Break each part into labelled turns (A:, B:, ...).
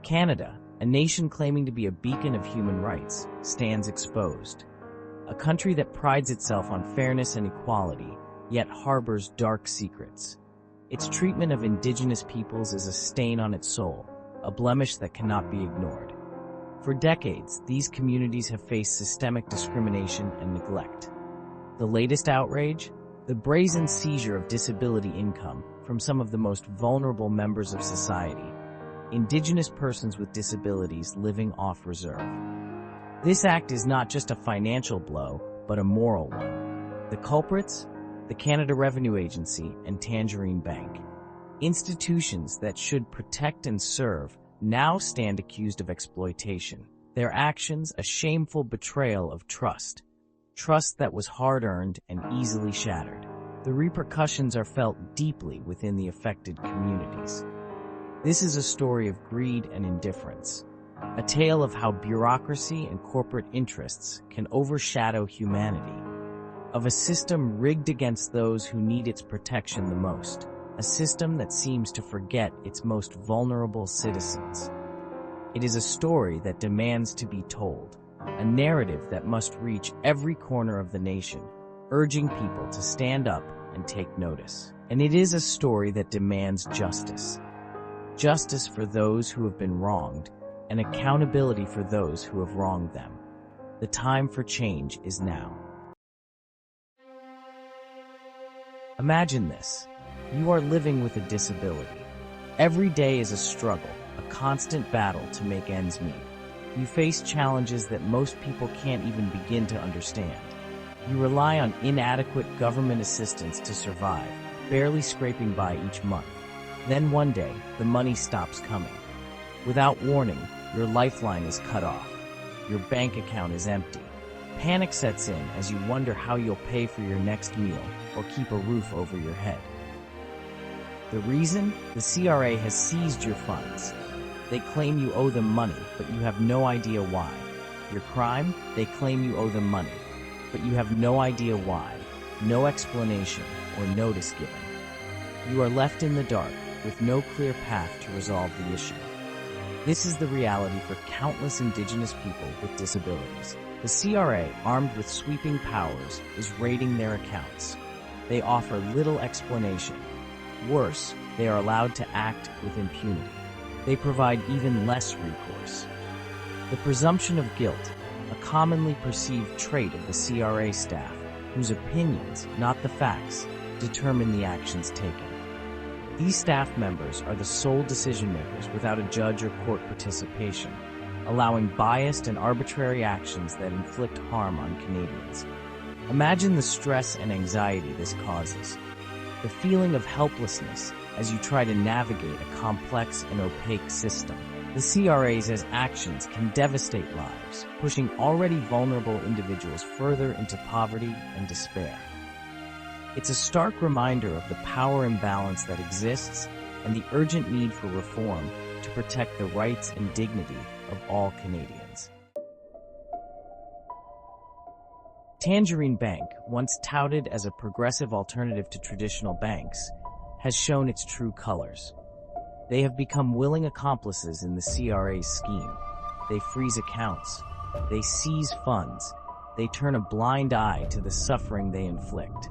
A: Canada, a nation claiming to be a beacon of human rights, stands exposed. A country that prides itself on fairness and equality, yet harbors dark secrets. Its treatment of Indigenous peoples is a stain on its soul, a blemish that cannot be ignored. For decades, these communities have faced systemic discrimination and neglect. The latest outrage? The brazen seizure of disability income from some of the most vulnerable members of society, Indigenous persons with disabilities living off reserve. This act is not just a financial blow, but a moral one. The culprits? The Canada Revenue Agency and Tangerine Bank. Institutions that should protect and serve now stand accused of exploitation. Their actions a shameful betrayal of trust. Trust that was hard-earned and easily shattered. The repercussions are felt deeply within the affected communities. This is a story of greed and indifference, a tale of how bureaucracy and corporate interests can overshadow humanity, of a system rigged against those who need its protection the most, a system that seems to forget its most vulnerable citizens. It is a story that demands to be told, a narrative that must reach every corner of the nation, urging people to stand up and take notice. And it is a story that demands justice. Justice for those who have been wronged, and accountability for those who have wronged them. The time for change is now. Imagine this. You are living with a disability. Every day is a struggle, a constant battle to make ends meet. You face challenges that most people can't even begin to understand. You rely on inadequate government assistance to survive, barely scraping by each month. Then one day, the money stops coming. Without warning, your lifeline is cut off. Your bank account is empty. Panic sets in as you wonder how you'll pay for your next meal or keep a roof over your head. The reason? The CRA has seized your funds. They claim you owe them money, but you have no idea why. Your crime? They claim you owe them money, but you have no idea why, no explanation or notice given. You are left in the dark with no clear path to resolve the issue. This is the reality for countless Indigenous people with disabilities. The CRA, armed with sweeping powers, is raiding their accounts. They offer little explanation. Worse, they are allowed to act with impunity. They provide even less recourse. The presumption of guilt, a commonly perceived trait of the CRA staff, whose opinions, not the facts, determine the actions taken. These staff members are the sole decision-makers without a judge or court participation, allowing biased and arbitrary actions that inflict harm on Canadians. Imagine the stress and anxiety this causes. The feeling of helplessness as you try to navigate a complex and opaque system. The CRA's actions can devastate lives, pushing already vulnerable individuals further into poverty and despair. It's a stark reminder of the power imbalance that exists and the urgent need for reform to protect the rights and dignity of all Canadians. Tangerine Bank, once touted as a progressive alternative to traditional banks, has shown its true colors. They have become willing accomplices in the CRA's scheme. They freeze accounts. They seize funds. They turn a blind eye to the suffering they inflict.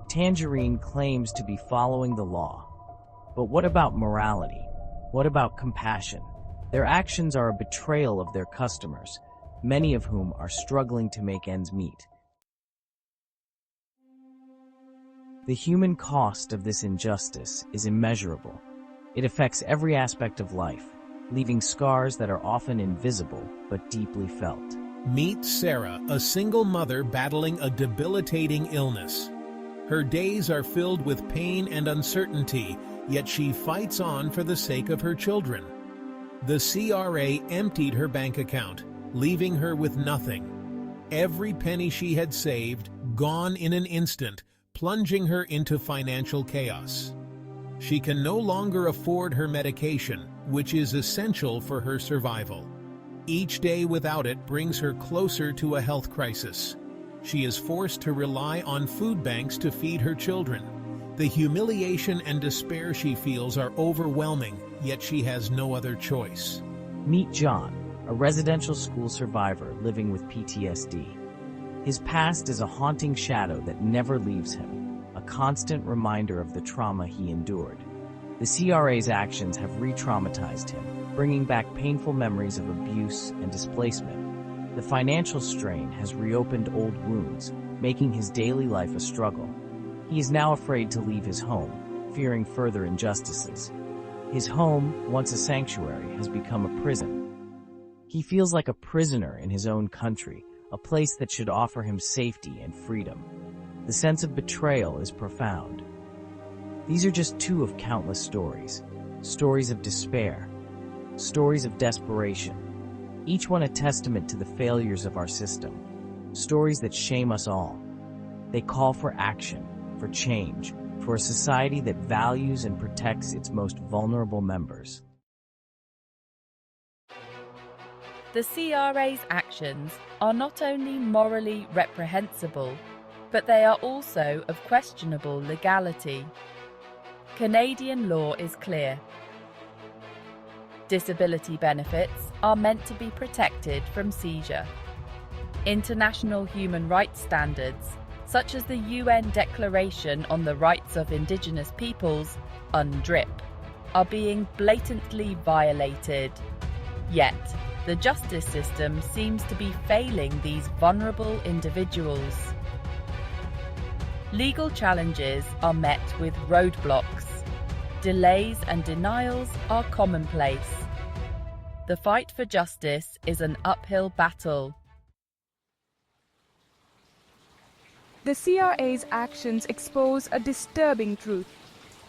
A: Tangerine claims to be following the law. But what about morality? What about compassion? Their actions are a betrayal of their customers, many of whom are struggling to make ends meet. The human cost of this injustice is immeasurable. It affects every aspect of life, leaving scars that are often invisible but deeply felt.
B: Meet Sarah, a single mother battling a debilitating illness. Her days are filled with pain and uncertainty, yet she fights on for the sake of her children. The CRA emptied her bank account, leaving her with nothing. Every penny she had saved, gone in an instant, plunging her into financial chaos. She can no longer afford her medication, which is essential for her survival. Each day without it brings her closer to a health crisis. She is forced to rely on food banks to feed her children. The humiliation and despair she feels are overwhelming, yet she has no other choice.
A: Meet John, a residential school survivor living with PTSD. His past is a haunting shadow that never leaves him, a constant reminder of the trauma he endured. The CRA's actions have re-traumatized him, bringing back painful memories of abuse and displacement. The financial strain has reopened old wounds, making his daily life a struggle. He is now afraid to leave his home, fearing further injustices. His home, once a sanctuary, has become a prison. He feels like a prisoner in his own country, a place that should offer him safety and freedom. The sense of betrayal is profound. These are just two of countless stories. Stories of despair, stories of desperation, each one a testament to the failures of our system. Stories that shame us all. They call for action, for change, for a society that values and protects its most vulnerable members.
C: The CRA's actions are not only morally reprehensible, but they are also of questionable legality. Canadian law is clear. Disability benefits are meant to be protected from seizure. International human rights standards, such as the UN Declaration on the Rights of Indigenous Peoples, UNDRIP, are being blatantly violated. Yet, the justice system seems to be failing these vulnerable individuals. Legal challenges are met with roadblocks. Delays and denials are commonplace. The fight for justice is an uphill battle.
D: The CRA's actions expose a disturbing truth.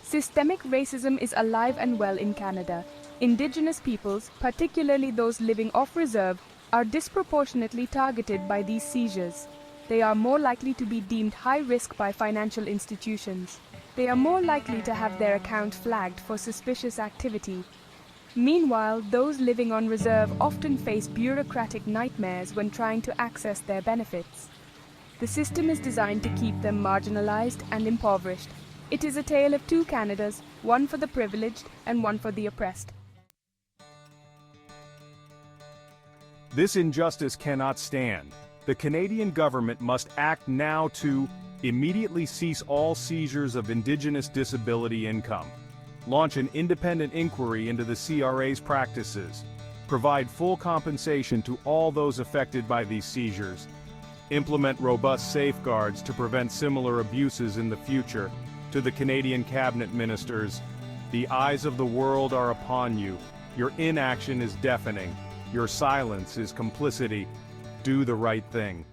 D: Systemic racism is alive and well in Canada. Indigenous peoples, particularly those living off reserve, are disproportionately targeted by these seizures. They are more likely to be deemed high risk by financial institutions. They are more likely to have their account flagged for suspicious activity. Meanwhile, those living on reserve often face bureaucratic nightmares when trying to access their benefits. The system is designed to keep them marginalized and impoverished. It is a tale of two Canadas, one for the privileged and one for the oppressed.
E: This injustice cannot stand. The Canadian government must act now to immediately cease all seizures of Indigenous disability income, launch an independent inquiry into the CRA's practices, provide full compensation to all those affected by these seizures, implement robust safeguards to prevent similar abuses in the future. To the Canadian cabinet ministers, the eyes of the world are upon you. Your inaction is deafening. Your silence is complicity. Do the right thing.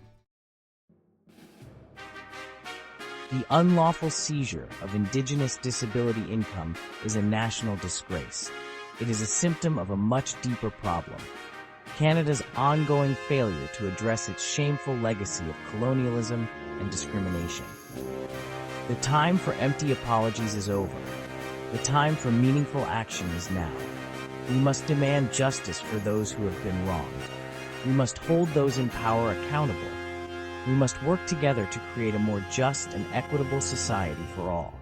A: The unlawful seizure of Indigenous disability income is a national disgrace. It is a symptom of a much deeper problem: Canada's ongoing failure to address its shameful legacy of colonialism and discrimination. The time for empty apologies is over. The time for meaningful action is now. We must demand justice for those who have been wronged. We must hold those in power accountable. We must work together to create a more just and equitable society for all.